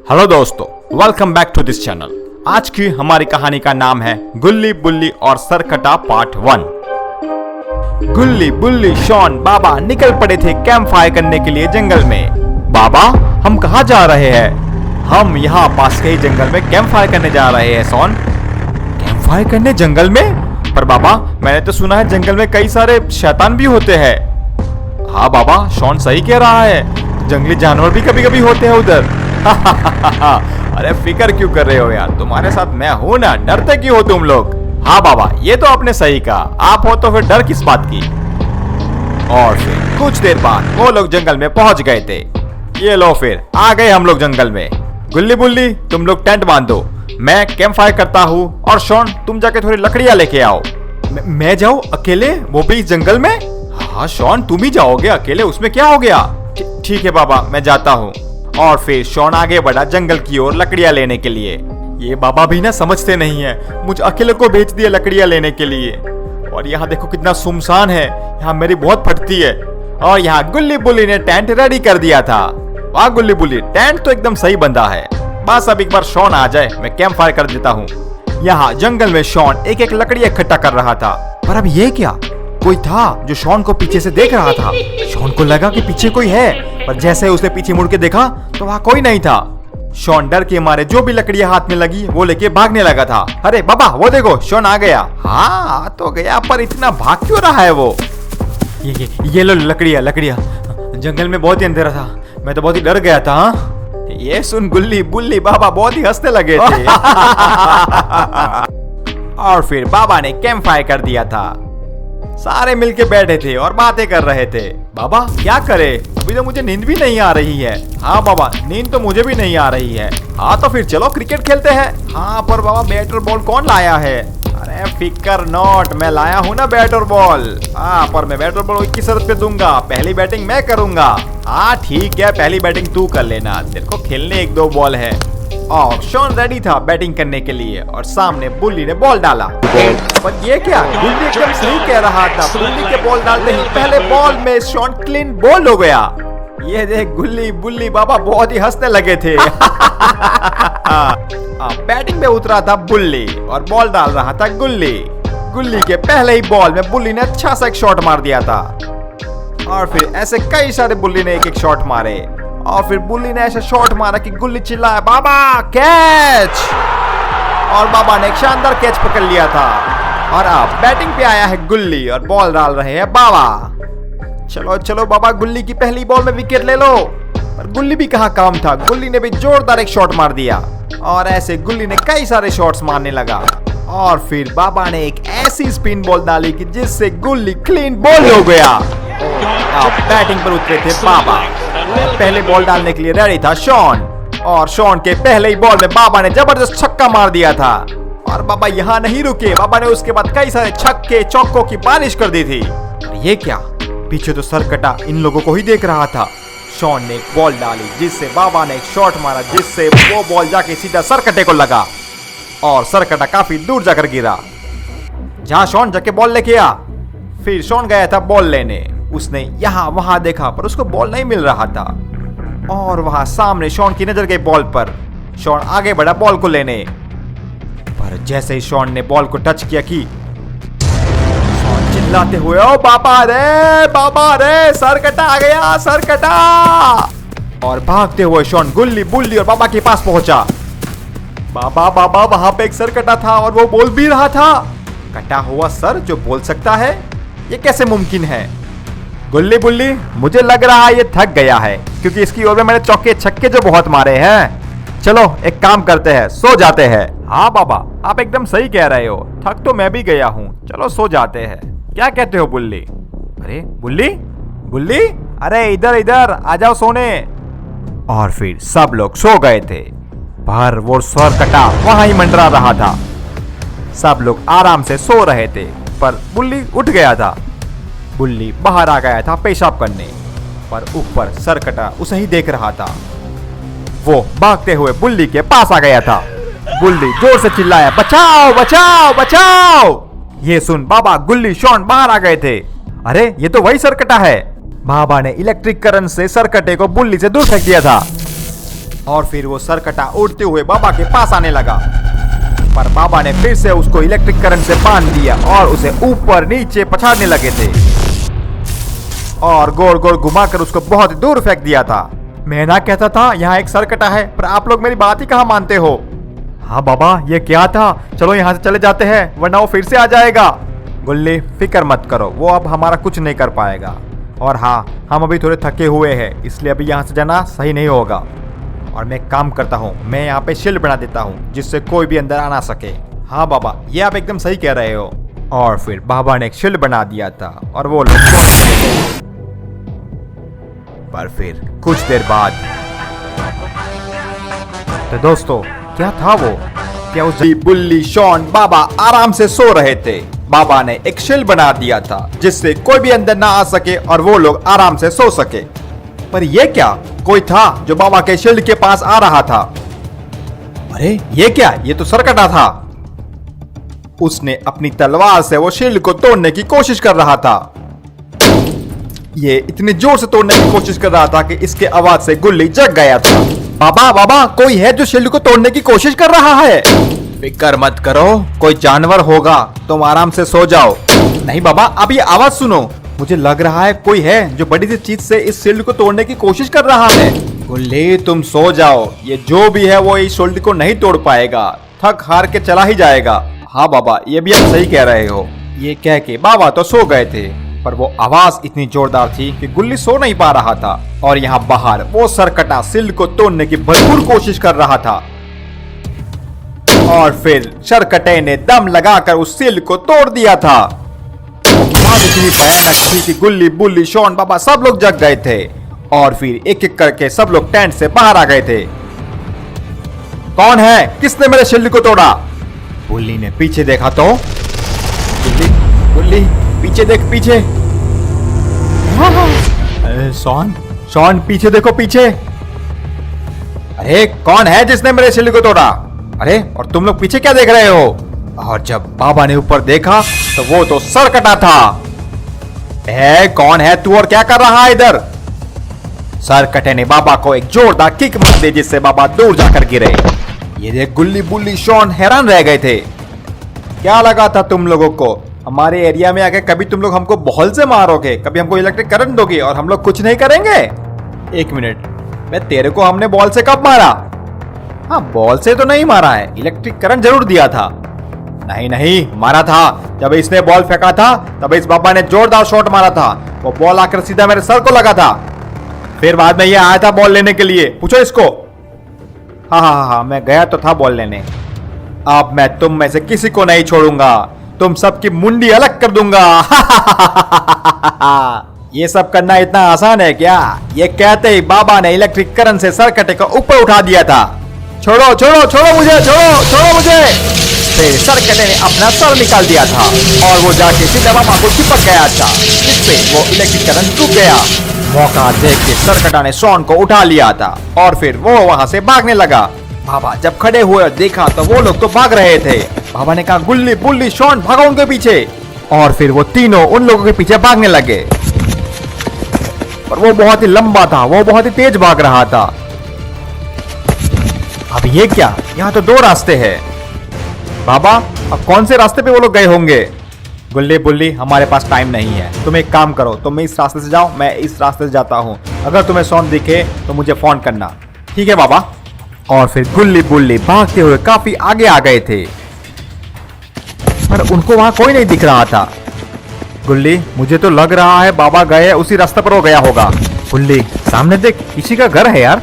Hello दोस्तों, welcome back to this channel. आज की हमारी कहानी का नाम है गुल्ली बुल्ली और सरकटा पार्ट 1। गुल्ली बुल्ली शॉन बाबा निकल पड़े थे कैंप फायर करने के लिए जंगल में। बाबा, हम कहाँ जा रहे हैं? हम यहाँ पास के ही जंगल में कैंप फायर करने जा रहे हैं। शॉन, कैंप फायर करने जंगल में? पर बाबा, मैंने तो सुना है जंगल में कई सारे शैतान भी होते हैं। हाँ बाबा, शॉन सही कह रहा है, जंगली जानवर भी कभी कभी होते हैं उधर। अरे फिक्र क्यों कर रहे हो यार, तुम्हारे साथ मैं हूं ना, डरते क्यों हो तुम लोग? हाँ बाबा, ये तो आपने सही कहा, आप हो तो फिर डर किस बात की। और फिर कुछ देर बाद वो लोग जंगल में पहुंच गए थे। ये लो, फिर आ गए हम लोग जंगल में। गुल्ली बुल्ली, तुम लोग टेंट बांधो, मैं कैंप फायर करता हूँ। और शॉन, तुम जाके थोड़ी लकड़ियां लेके आओ। मैं जाऊँ अकेले, वो भी इस जंगल में? हाँ शॉन, तुम ही जाओगे अकेले, उसमें क्या हो गया? ठीक है बाबा, मैं जाता हूँ। और फिर शॉन आगे बढ़ा जंगल की ओर लकड़ियां लेने के लिए। ये बाबा भी ना समझते नहीं है, मुझे अकेले को भेज दिया लकड़ियां लेने के लिए। और यहाँ देखो कितना सुनसान है, यहाँ मेरी बहुत फटती है। और यहाँ गुल्ली बुल्ली ने टेंट रेडी कर दिया था। वाह गुल्ली बुल्ली, टेंट तो एकदम सही बंधा है। बस अब एक बार शॉन आ जाए, मैं कैंप फायर कर देता हूँ। यहाँ जंगल में शॉन एक एक लकड़ी इकट्ठा कर रहा था। पर अब ये क्या, कोई था जो शॉन को पीछे से देख रहा था। शॉन को लगा कि पीछे कोई है, पर जैसे उसने पीछे मुड़ के देखा तो वहाँ कोई नहीं था। शॉन डर के मारे जो भी लकड़ियां हाथ में लगी वो लेके भागने लगा था। अरे बाबा, वो देखो शॉन आ गया। हाँ तो गया, पर इतना भाग क्यों रहा है वो? ये लो लकड़ियां। जंगल में बहुत ही अंधेरा था, मैं तो बहुत ही डर गया था। ये सुन गुल्ली बुल्ली, बाबा बहुत ही हंसने लगे थे। और फिर बाबा ने कैंप फायर कर दिया था। सारे मिलके बैठे थे और बातें कर रहे थे। बाबा क्या करे, अभी तो मुझे नींद भी नहीं आ रही है। हाँ बाबा, नींद तो मुझे भी नहीं आ रही है। हाँ तो फिर चलो क्रिकेट खेलते हैं। हाँ पर बाबा, बैट और बॉल कौन लाया है? अरे फिकर नॉट, मैं लाया हूँ ना बैट और बॉल। हाँ पर मैं बैट और बॉल की शर्त पे दूंगा, पहली बैटिंग मैं करूंगा। हाँ ठीक है, पहली बैटिंग तू कर लेना, तेरे को खेलने एक दो बॉल है। और शॉन रेडी था बैटिंग करने के लिए और सामने बुल्ली ने बॉल डाला। पर ये क्या, बुल्ली एकदम सही कह रहा था। बुल्ली के बॉल डालते ही पहले बॉल में शॉन क्लीन बॉल हो गया। ये देख गुल्ली बुल्ली बाबा बहुत ही हंसने लगे थे। बैटिंग पे उतरा था बुल्ली और बॉल डाल रहा था गुल्ली। गुल्ली के पहले ही बॉल में बुल्ली ने अच्छा सा एक शॉट मार दिया था। और फिर ऐसे कई सारे बुल्ली ने एक एक शॉट मारे। और फिर बुल्ली ने ऐसा शॉट मारा कि गुल्ली चिल्लाया, बाबा कैच! और बाबा ने एक शानदार कैच पकड़ लिया था। और अब बैटिंग पे आया है गुल्ली और बॉल डाल रहे हैं बाबा। चलो चलो बाबा, गुल्ली की पहली बॉल में विकेट ले लो। पर गुल्ली भी कहाँ काम था, गुल्ली ने भी जोरदार एक शॉट मार दिया। और ऐसे गुल्ली ने कई सारे शॉट्स मारने लगा। और फिर बाबा ने एक ऐसी स्पिन बॉल डाली कि जिससे गुल्ली क्लीन बॉल हो गया। अब बैटिंग पर उतरे थे बाबा। पहले बॉल डालने के लिए रेडी था शॉन। और शॉन के पहले ही बॉल में बाबा ने जबरदस्त छक्का मार दिया था। और बाबा यहाँ नहीं रुके, बाबा ने उसके बाद कई सारे छक्के चौकों की बारिश कर दी थी। और ये क्या, पीछे तो सरकटा इन लोगों को ही देख रहा था। शॉन ने एक बॉल डाली जिससे बाबा ने एक शॉट मारा, जिससे वो बॉल जाके सीधा सरकटे को लगा और सरकटा काफी दूर जाकर गिरा, जहां शॉन जाके बॉल लेके आ। फिर शॉन गया था बॉल लेने। उसने यहाँ वहां देखा पर उसको बॉल नहीं मिल रहा था। और वहां सामने शॉन की नजर गई बॉल पर। शॉन आगे बढ़ा बॉल को लेने, पर जैसे ही शॉन ने बॉल को टच किया कि शॉन चिल्लाते हुए, ओ बाबा रे सरकटा आ गया, सरकटा! और भागते हुए शॉन गुल्ली बुल्ली और बाबा के पास पहुंचा। बाबा वहां पे एक सरकटा था और वो बोल भी रहा था। कटा हुआ सर जो बोल सकता है, ये कैसे मुमकिन है? गुल्ली बुल्ली, मुझे लग रहा है ये थक गया है, क्योंकि इसकी ओर में मैंने चौके छक्के जो बहुत मारे हैं। चलो एक काम करते हैं, सो जाते हैं। हाँ बाबा, आप एकदम सही कह रहे हो, थक तो मैं भी गया हूँ, चलो सो जाते हैं। क्या कहते हो बुल्ली? अरे बुल्ली, अरे इधर आ जाओ सोने। और फिर सब लोग सो गए थे, पर वो सरकटा वहां ही मंडरा रहा था। सब लोग आराम से सो रहे थे, पर बुल्ली उठ गया था। बुल्ली बाहर आ गया था पेशाब करने, पर ऊपर सरकटा उसे ही देख रहा था। वो भागते हुए बुल्ली के पास आ गया था। बुल्ली जोर से चिल्लाया, बचाओ बचाओ बचाओ! ये सुन बाबा, गुल्ली शॉन बाहर आ गए थे। अरे ये तो वही सरकटा है। बाबा ने इलेक्ट्रिक करंट से सरकटे को बुल्ली से दूर फेंक दिया था। और फिर वो सरकटा उड़ते हुए बाबा के पास आने लगा, पर बाबा ने फिर से उसको इलेक्ट्रिक करंट से बांध दिया और उसे ऊपर नीचे पछाड़ने लगे थे और गोल गोल घुमाकर उसको बहुत दूर फेंक दिया था। मैं ना कहता था यहाँ एक सरकटा है, पर आप लोग मेरी बात ही कहाँ मानते हो। हाँ बाबा, ये क्या था? चलो यहाँ से चले जाते हैं, वरना वो फिर से आ जाएगा। गुल्ली, फिक्र मत करो, वो अब हमारा कुछ नहीं कर पाएगा। और हाँ, हम अभी थोड़े थके हुए हैं, इसलिए अभी यहाँ से जाना सही नहीं होगा। और मैं काम करता हूँ, मैं यहाँ पे शील्ड बना देता हूँ जिससे कोई भी अंदर आ ना सके। हाँ बाबा, ये आप एकदम सही कह रहे हो। और फिर बाबा ने एक शील्ड बना दिया था और वो लोग पर फिर कुछ देर बाद तो दोस्तों, क्या था वो? क्या उस बुल्ली, शॉन, बाबा आराम से सो रहे थे। बाबा ने एक शील्ड बना दिया था जिससे कोई भी अंदर ना आ सके और वो लोग आराम से सो सके। पर ये क्या? कोई था जो बाबा के शील्ड के पास आ रहा था। अरे ये क्या? ये तो सरकटा था। उसने अपनी तलवार से वो शील्ड को तोड़ने की कोशिश कर रहा था। ये इतनी जोर से तोड़ने की कोशिश कर रहा था कि इसके आवाज से गुल्ली जग गया था। बाबा बाबा, कोई है जो शील्ड को तोड़ने की कोशिश कर रहा है। फिक्र मत करो, कोई जानवर होगा, तुम आराम से सो जाओ। नहीं बाबा, अब ये आवाज सुनो, मुझे लग रहा है कोई है जो बड़ी सी चीज से इस शील्ड को तोड़ने की कोशिश कर रहा है। गुल्ली, तुम सो जाओ, ये जो भी है वो इस शील्ड को नहीं तोड़ पाएगा, थक हार के चला ही जाएगा। हाँ बाबा, ये भी आप सही कह रहे हो। ये कह के बाबा तो सो गए थे, पर वो आवाज इतनी जोरदार थी कि गुल्ली सो नहीं पा रहा था। और यहाँ बाहर वो सरकटा शील्ड को तोड़ने की भरपूर कोशिश कर रहा था। और फिर सरकटे ने दम लगाकर उस शील्ड को तोड़ दिया था। आवाज इतनी भयानक थी कि गुल्ली, बुल्ली, शॉन, बाबा सब लोग जग गए थे। और फिर एक एक करके सब लोग टेंट से बाहर आ गए थे। कौन है? किसने मेरे शील्ड को तोड़ा? बुल्ली ने पीछे देखा तो बुल्ली, बुल्ली पीछे देख, पीछे। शॉन पीछे देखो, पीछे। अरे कौन है जिसने मेरे शील्ड को तोड़ा? अरे और तुम लोग पीछे क्या देख रहे हो? और जब बाबा ने ऊपर देखा तो वो तो सरकटा था। कौन है तू और क्या कर रहा है इधर? सरकटे ने बाबा को एक जोरदार किक मार दी जिससे बाबा दूर जाकर गिरे। ये देख गुल्ली, बुल्ली, शॉन हैरान रह गए थे। क्या लगा था तुम लोगों को हमारे एरिया में आके कभी तुम लोग हमको बॉल से मारोगे, कभी हमको इलेक्ट्रिक करंट दोगे और हम लोग कुछ नहीं करेंगे? एक मिनट, मैं तेरे को हमने बॉल से कब मारा? हाँ, बॉल से तो नहीं मारा है, इलेक्ट्रिक करंट जरूर दिया था। नहीं नहीं, मारा था। जब इसने बॉल फेंका था तब इस बाबा ने जोरदार शॉट मारा था। वो बॉल आकर सीधा मेरे सर को लगा था। फिर बाद में ये आया था बॉल लेने के लिए, पूछो इसको। हाँ, मैं गया तो था बॉल लेने। अब मैं तुम में से किसी को नहीं छोड़ूंगा, तुम सबकी मुंडी अलग कर दूंगा। ये सब करना इतना आसान है क्या? ये कहते ही बाबा ने इलेक्ट्रिक करंट से सरकटे को ऊपर उठा दिया था। छोड़ो छोड़ो छोड़ो मुझे, छोड़ो मुझे। फिर सरकटे ने अपना सर निकाल दिया था और वो जाके सीधा बाबा को चिपक गया था, जिससे वो इलेक्ट्रिक करंट रुक गया। मौका देख के सरकटा ने शॉन को उठा लिया था और फिर वो वहां से भागने लगा। बाबा जब खड़े हुए देखा तो वो लोग तो भाग रहे थे। बाबा ने कहा, गुल्ली, बुल्ली, शॉन भागो उनके पीछे। और फिर वो तीनों उन लोगों के पीछे भागने लगे। पर वो बहुत ही लंबा था, वो बहुत ही तेज भाग रहा था। अब ये क्या? यहाँ तो दो रास्ते हैं। बाबा, अब कौन से रास्ते पे वो लोग गए होंगे? गुल्ली, बुल्ली, हमारे पास टाइम नहीं है, तुम एक काम करो, तुम इस रास्ते से जाओ, मैं इस रास्ते से जाता हूँ। अगर तुम्हें शॉन दिखे तो मुझे फोन करना। ठीक है बाबा। और फिर गुल्ली, बुल्ली भागते हुए काफी आगे आ गए थे, पर उनको वहां कोई नहीं दिख रहा था। गुल्ली, मुझे तो लग रहा है बाबा गए उसी रास्ते पर वो गया होगा। गुल्ली, सामने देख, किसी का घर है यार।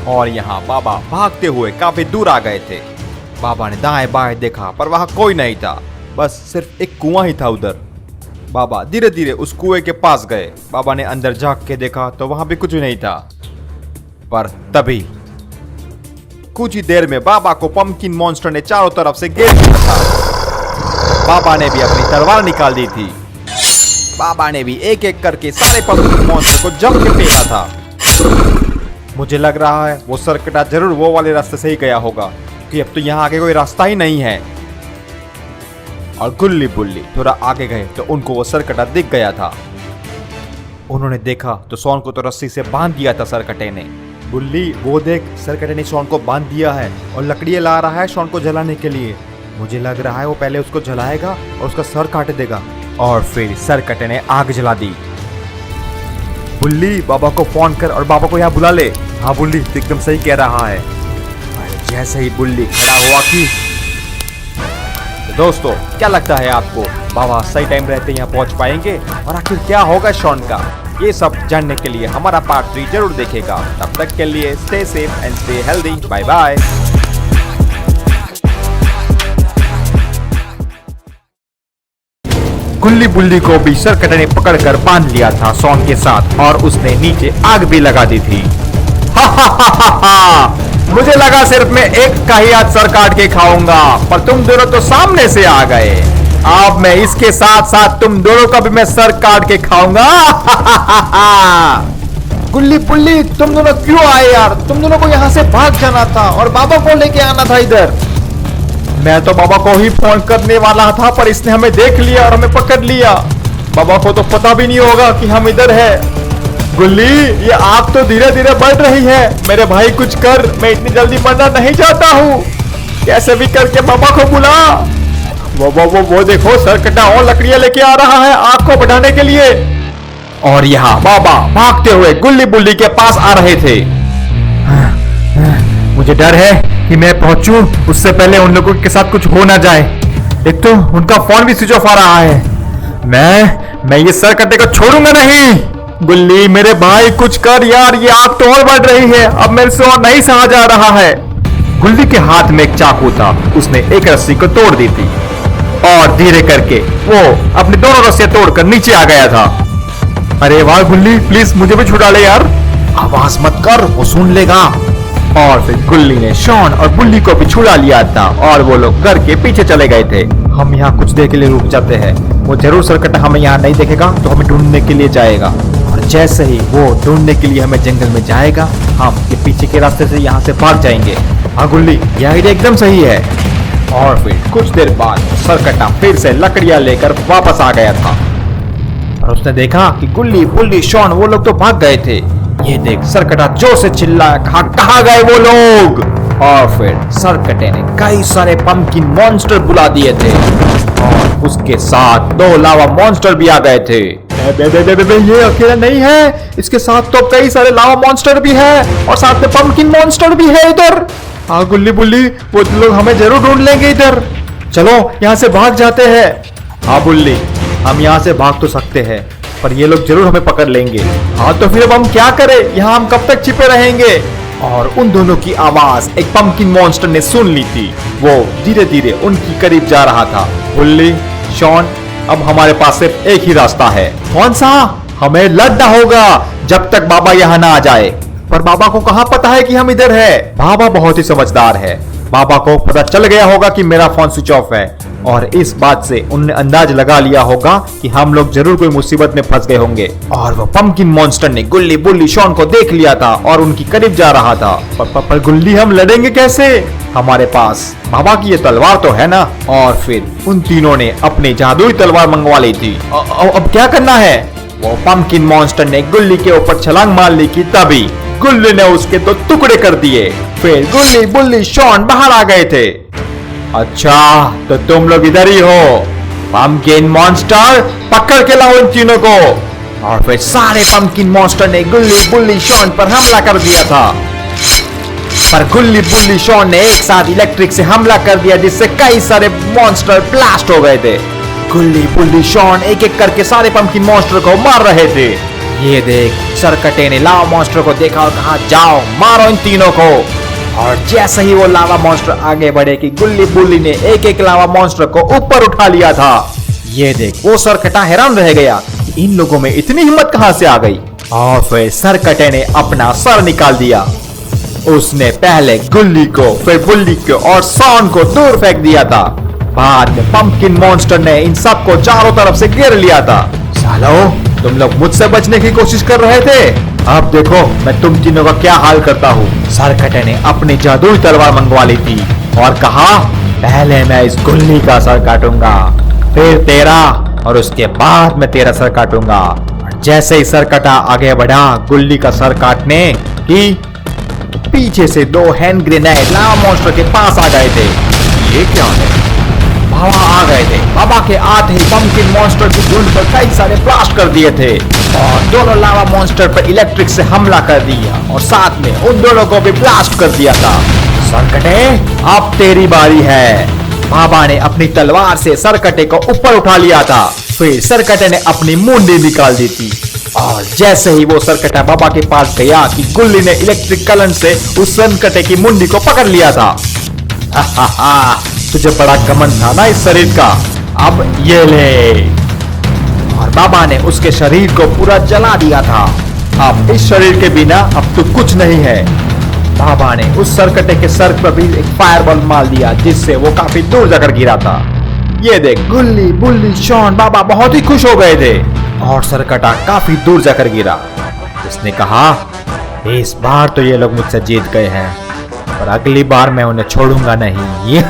और यहाँ बाबा भागते हुए काफी दूर आ गए थे। बाबा ने दाएं बाएं देखा पर वहां कोई नहीं था, बस सिर्फ एक कुआं ही था उधर। बाबा धीरे धीरे उस कुएं के पास गए। बाबा ने अंदर झांक के देखा तो वहां भी कुछ नहीं था। पर तभी कुछ ही देर में बाबा को पंपकिन मॉन्स्टर ने चारों तरफ से घेर लिया था। बाबा ने भी अपनी तलवार निकाल दी थी। बाबा ने भी एक एक करके सारे पंपकिन मॉन्स्टर को जम के फेंका था। मुझे लग रहा है वो सरकटा जरूर वो वाले रास्ते से ही गया होगा, कि अब तो यहाँ आगे कोई रास्ता ही नहीं है। और गुल्ली, बुल्ली थोड़ा आगे गए तो उनको वो सरकटा दिख गया था। उन्होंने देखा तो शॉन को तो रस्सी से बांध दिया था सरकटे ने। बुल्ली वो देख, सरकटे ने शॉन को बांध दिया है और लकड़ियां ला रहा है शॉन को जलाने के लिए। मुझे लग रहा है वो पहले उसको जलाएगा और उसका सर काट देगा। और फिर सरकटे ने आग जला दी। बुल्ली बाबा को फोन कर और बाबा को यहाँ बुला ले। हाँ बुल्ली, तू एकदम सही कह रहा है। जैसे ही बुल्ली खड़ा हुआ कि तो दोस्तों क्या लगता है आपको, बाबा सही टाइम रहते यहाँ पहुँच पाएंगे और आखिर क्या होगा शॉन का? ये सब जानने के लिए हमारा पार्ट 3 जरूर देखेगा। तब तक के लिए stay safe and stay healthy. Bye bye. Gulli Bulli को भी सरकटे ने पकड़कर बांध लिया था शॉन के साथ और उसने नीचे आग भी लगा दी थी। हा हा हा हा हा। मुझे लगा सिर्फ मैं एक का ही हाथ सर काट के खाऊंगा, पर तुम दोनों तो सामने से आ गए। अब मैं इसके साथ साथ तुम दोनों का भी मैं सर काट के खाऊंगा। गुल्ली बुल्ली तुम दोनों क्यों आए यार? तुम दोनों को यहाँ से भाग जाना था और बाबा को लेके आना था इधर। मैं तो बाबा को ही फोन करने वाला था, पर इसने हमें देख लिया और हमें पकड़ लिया। बाबा को तो पता भी नहीं होगा कि हम इधर है। गुल्ली ये आग तो धीरे धीरे बढ़ रही है। मेरे भाई कुछ कर, मैं इतनी जल्दी मरना नहीं चाहता हूँ। कैसे भी करके बाबा को बुला। वो देखो, सरकटा और लकड़ियां लेके आ रहा है आग को बढ़ाने के लिए। और यहाँ बाबा भागते हुए गुल्ली बुल्ली के पास आ रहे थे। मुझे डर है कि मैं पहुंचूं उससे पहले उन लोगों के साथ कुछ हो ना जाए। एक तो उनका फोन भी स्विच ऑफ आ रहा है। मैं ये सरकटे को छोड़ूंगा नहीं। गुल्ली मेरे भाई कुछ कर यार, ये आग तो और बढ़ रही है। अब मेरे से और नहीं सहा जा रहा है। गुल्ली के हाथ में एक चाकू था, उसने एक रस्सी को तोड़ दी थी और धीरे करके वो अपनी दोनों रस्सियां तोड़कर नीचे आ गया था। अरे वाह गुल्ली, प्लीज मुझे भी छुड़ा ले यार। आवाज मत कर, वो सुन लेगा। और फिर गुल्ली ने शॉन और बुल्ली को भी छुड़ा लिया था और वो लोग घर के पीछे चले गए थे। हम यहाँ कुछ देर के लिए रुक जाते हैं। वो जरूर सरकटा हमें यहाँ नहीं देखेगा तो हमें ढूंढने के लिए जाएगा। और जैसे ही वो ढूंढने के लिए हमें जंगल में जाएगा, हम ये पीछे के रास्ते से यहाँ से भाग जाएंगे। हाँ गुल्ली, यह आइडिया एकदम सही है। और फिर कुछ देर बाद सरकटा फिर से लकड़ियां लेकर वापस आ गया था और उसने देखा कि गुल्ली बुल्ली शॉन वो लोग तो भाग गए थे। ये देख सरकटा जोर से चिल्लाया, कहाँ गए वो लोग? और फिर सरकटे ने कई सारे पंपकिन मॉन्स्टर बुला दिए थे और उसके साथ 2 लावा मॉन्स्टर भी आ गए थे। ये अकेला नहीं है, इसके साथ तो कई सारे लावा मॉन्स्टर भी है और साथ में पंपकिन मॉन्स्टर भी है इधर। हाँ गुल्ली बुल्ली, वो लोग हमें जरूर ढूंढ लेंगे इधर। चलो यहाँ से भाग जाते हैं। हाँ बुल्ली, हम यहाँ से भाग तो सकते हैं पर ये लोग जरूर हमें पकड़ लेंगे। हाँ तो फिर अब हम क्या करें? यहाँ हम कब तक छिपे रहेंगे? और उन दोनों की आवाज एक पंपकिन मॉन्स्टर ने सुन ली थी। वो धीरे धीरे उनकी करीब जा रहा था। बुल्ली, शॉन, अब हमारे पास सिर्फ एक ही रास्ता है। कौन सा? हमें लड़ना होगा जब तक बाबा यहाँ ना आ जाए। पर बाबा को कहाँ पता है कि हम इधर है? बाबा बहुत ही समझदार है। बाबा को पता चल गया होगा कि मेरा फोन स्विच ऑफ है और इस बात से उन्होंने अंदाज लगा लिया होगा कि हम लोग जरूर कोई मुसीबत में फंस गए होंगे। और वो पंपकिन मॉन्स्टर ने गुल्ली बुल्ली शॉन को देख लिया था और उनकी करीब जा रहा था। पर गुल्ली हम लड़ेंगे कैसे? हमारे पास बाबा की ये तलवार तो है ना। और फिर उन तीनों ने अपनी जादुई तलवार मंगवा ली थी। अब क्या करना है? वो पंपकिन मॉन्स्टर ने गुल्ली के ऊपर छलांग मार ली कि तभी गुल्ली ने उसके 2 टुकड़े कर दिए। फिर गुल्ली बुल्ली शॉन बाहर आ गए थे। अच्छा तो तुम लोग इधर ही हो। पंपकिन मॉन्स्टर, पकड़ के लाओ इन तीनों को। और फिर सारे पंपकिन मॉन्स्टर ने गुल्ली बुल्ली शॉन पर हमला कर दिया था। पर गुल्ली बुल्ली शॉन ने एक साथ इलेक्ट्रिक से हमला कर दिया जिससे कई सारे मॉन्स्टर ब्लास्ट हो गए थे। गुल्ली बुल्ली शॉन एक एक करके सारे पंपकिन मॉन्स्टर को मार रहे थे। ये देख सरकटे ने लावा मॉन्स्टर को देखा और कहा, जाओ मारो इन तीनों को। और जैसे ही वो लावा मॉन्स्टर आगे बढ़े कि गुल्ली बुल्ली ने एक एक लावा मॉन्स्टर को ऊपर उठा लिया था। ये देख वो सरकटा हैरान रह गया कि इन लोगों में इतनी हिम्मत कहां से आ गई। और फिर सरकटे ने अपना सर निकाल दिया। उसने पहले गुल्ली को, फिर बुल्ली को और शॉन को दूर फेंक दिया था। बाद में पंपकिन मॉन्स्टर ने इन सबको चारों तरफ से घेर लिया था। सालो, तुम लोग मुझसे बचने की कोशिश कर रहे थे। अब देखो मैं तुम तीनों का क्या हाल करता हूँ। सरकटे ने अपनी जादुई तलवार मंगवा ली थी और कहा, पहले मैं इस गुल्ली का सर काटूंगा, फिर तेरा और उसके बाद मैं तेरा सर काटूंगा। जैसे ही सरकटा आगे बढ़ा गुल्ली का सर काटने की, पीछे से 2 हैंड ग्रेनेड लावा मॉन्स्टर के पास आ गए थे। ये क्या है? बाबा आ गए थे। बाबा के आते ही पंपकिन मॉन्स्टर की झुंड पर कई सारे ब्लास्ट कर दिए थे और दोनों लावा मॉन्स्टर पर इलेक्ट्रिक से हमला कर दिया और साथ में उन दोनों को भी ब्लास्ट कर दिया था। सरकटे, अब तेरी बारी है। बाबा ने अपनी तलवार से सरकटे को ऊपर उठा लिया था। फिर सरकटे ने अपनी मुंडी निकाल दी थी और जैसे ही वो सरकटा बाबा के पास गया कि गुल्ली ने इलेक्ट्रिक करंट से उस सरकटे की मुंडी को पकड़ लिया था। तुझे बड़ा घमंड था ना इस शरीर का, अब ये ले। और बाबा ने उसके शरीर को पूरा जला दिया था। अब इस शरीर के बिना अब तू कुछ नहीं है। बाबा ने उस सरकटे के सर पर भी एक फायरबॉल मार दिया जिससे वो काफी दूर जाकर गिरा था। ये देख, गुल्ली, बुल्ली, शॉन, बाबा बहुत ही खुश हो गए थे और सरकटा काफी दूर जाकर गिरा। उसने कहा, इस बार तो ये लोग मुझसे जीत गए हैं, पर अगली बार मैं उन्हें छोड़ूंगा नहीं।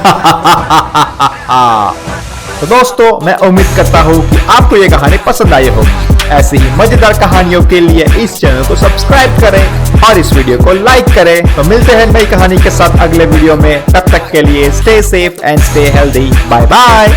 तो दोस्तों, मैं उम्मीद करता हूँ कि आपको ये कहानी पसंद आई होगी। ऐसी ही मजेदार कहानियों के लिए इस चैनल को सब्सक्राइब करें और इस वीडियो को लाइक करें। तो मिलते हैं नई कहानी के साथ अगले वीडियो में। तब तक के लिए stay safe and stay healthy. Bye bye.